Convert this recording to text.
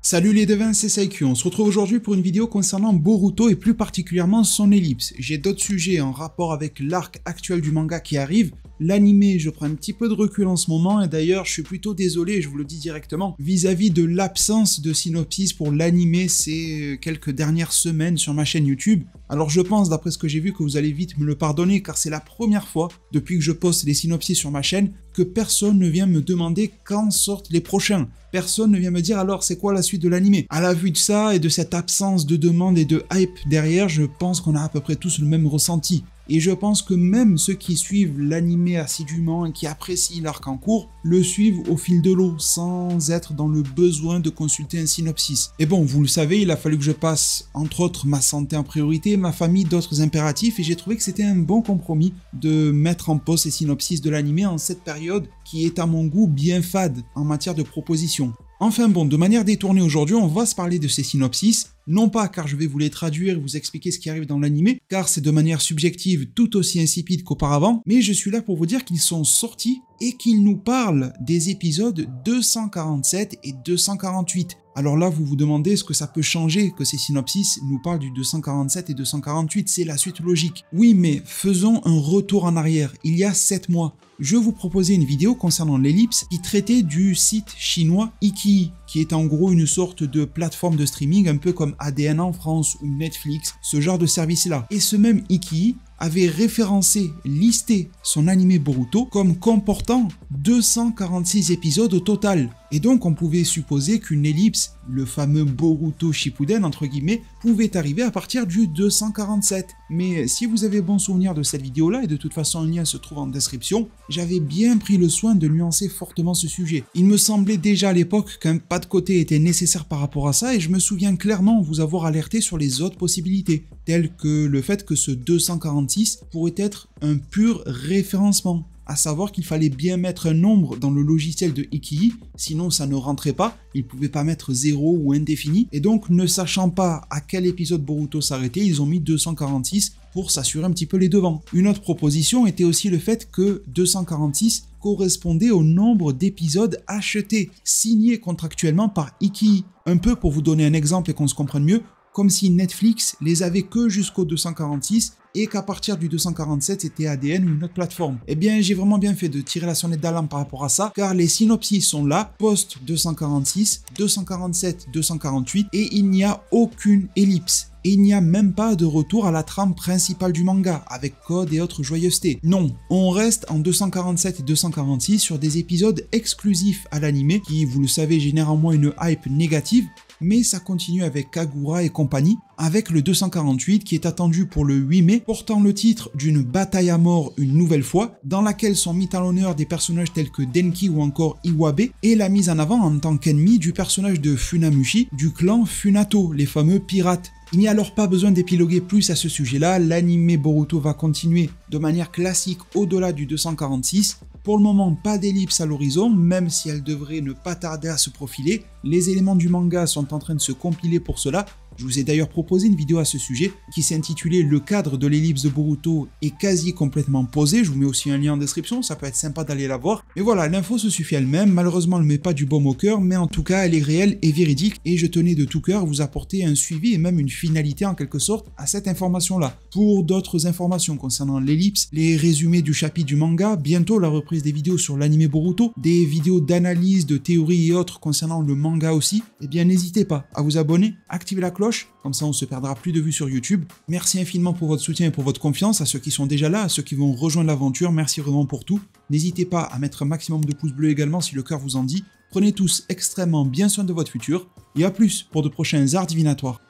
Salut les devins, c'est Saikyu. On se retrouve aujourd'hui pour une vidéo concernant Boruto et plus particulièrement son ellipse. J'ai d'autres sujets en rapport avec l'arc actuel du manga qui arrive. L'anime, je prends un petit peu de recul en ce moment et d'ailleurs je suis plutôt désolé, je vous le dis directement, vis-à-vis de l'absence de synopsis pour l'anime ces quelques dernières semaines sur ma chaîne YouTube. Alors je pense, d'après ce que j'ai vu, que vous allez vite me le pardonner car c'est la première fois depuis que je poste les synopsis sur ma chaîne que personne ne vient me demander quand sortent les prochains. Personne ne vient me dire alors c'est quoi la suite de l'anime. À la vue de ça et de cette absence de demande et de hype derrière, je pense qu'on a à peu près tous le même ressenti. Et je pense que même ceux qui suivent l'anime assidûment et qui apprécient l'arc en cours, le suivent au fil de l'eau, sans être dans le besoin de consulter un synopsis. Et bon, vous le savez, il a fallu que je passe, entre autres, ma santé en priorité, ma famille, d'autres impératifs, et j'ai trouvé que c'était un bon compromis de mettre en pause ces synopsis de l'anime en cette période qui est à mon goût bien fade en matière de propositions. Enfin bon, de manière détournée aujourd'hui, on va se parler de ces synopsis, non pas car je vais vous les traduire et vous expliquer ce qui arrive dans l'anime, car c'est de manière subjective tout aussi insipide qu'auparavant, mais je suis là pour vous dire qu'ils sont sortis et qu'ils nous parlent des épisodes 247 et 248. Alors là, vous vous demandez ce que ça peut changer que ces synopsis nous parlent du 247 et 248, c'est la suite logique. Oui, mais faisons un retour en arrière, il y a 7 mois. Je vous proposais une vidéo concernant l'ellipse qui traitait du site chinois Iqiyee, qui est en gros une sorte de plateforme de streaming un peu comme ADN en France ou Netflix, ce genre de service-là. Et ce même Iqiyee avait référencé, listé son anime Boruto comme comportant 246 épisodes au total. Et donc on pouvait supposer qu'une ellipse, le fameux Boruto Shippuden entre guillemets, pouvait arriver à partir du 247. Mais si vous avez bon souvenir de cette vidéo-là, et de toute façon un lien se trouve en description, j'avais bien pris le soin de nuancer fortement ce sujet. Il me semblait déjà à l'époque qu'un pas de côté était nécessaire par rapport à ça, et je me souviens clairement vous avoir alerté sur les autres possibilités, telles que le fait que ce 246 pourrait être un pur référencement. À savoir qu'il fallait bien mettre un nombre dans le logiciel de Iqiyee, sinon ça ne rentrait pas, ils ne pouvaient pas mettre 0 ou indéfini, et donc ne sachant pas à quel épisode Boruto s'arrêtait, ils ont mis 246 pour s'assurer un petit peu les devants. Une autre proposition était aussi le fait que 246 correspondait au nombre d'épisodes achetés, signés contractuellement par Iqiyee. Un peu pour vous donner un exemple et qu'on se comprenne mieux, comme si Netflix les avait que jusqu'au 246 et qu'à partir du 247 c'était ADN ou une autre plateforme. Eh bien j'ai vraiment bien fait de tirer la sonnette d'alarme par rapport à ça, car les synopsis sont là, post 246, 247, 248 et il n'y a aucune ellipse. Et il n'y a même pas de retour à la trame principale du manga, avec code et autres joyeusetés. Non, on reste en 247 et 246 sur des épisodes exclusifs à l'anime, qui, vous le savez, génèrent en moi une hype négative, mais ça continue avec Kagura et compagnie, avec le 248 qui est attendu pour le 8 mai, portant le titre d'une bataille à mort une nouvelle fois, dans laquelle sont mis à l'honneur des personnages tels que Denki ou encore Iwabe, et la mise en avant en tant qu'ennemi du personnage de Funamushi, du clan Funato, les fameux pirates. Il n'y a alors pas besoin d'épiloguer plus à ce sujet-là, l'anime Boruto va continuer de manière classique au-delà du 246. Pour le moment, pas d'ellipse à l'horizon, même si elle devrait ne pas tarder à se profiler. Les éléments du manga sont en train de se compiler pour cela. Je vous ai d'ailleurs proposé une vidéo à ce sujet qui s'est intitulée « Le cadre de l'ellipse de Boruto est quasi complètement posé ». Je vous mets aussi un lien en description, ça peut être sympa d'aller la voir. Mais voilà, l'info se suffit elle-même, malheureusement elle ne met pas du baume au cœur, mais en tout cas elle est réelle et véridique et je tenais de tout cœur vous apporter un suivi et même une finalité en quelque sorte à cette information-là. Pour d'autres informations concernant l'ellipse, les résumés du chapitre du manga, bientôt la reprise des vidéos sur l'anime Boruto, des vidéos d'analyse, de théories et autres concernant le manga aussi, eh bien n'hésitez pas à vous abonner, activer la cloche, comme ça on se perdra plus de vues sur YouTube. Merci infiniment pour votre soutien et pour votre confiance, à ceux qui sont déjà là, à ceux qui vont rejoindre l'aventure, merci vraiment pour tout. N'hésitez pas à mettre un maximum de pouces bleus également si le cœur vous en dit. Prenez tous extrêmement bien soin de votre futur, et à plus pour de prochains arts divinatoires.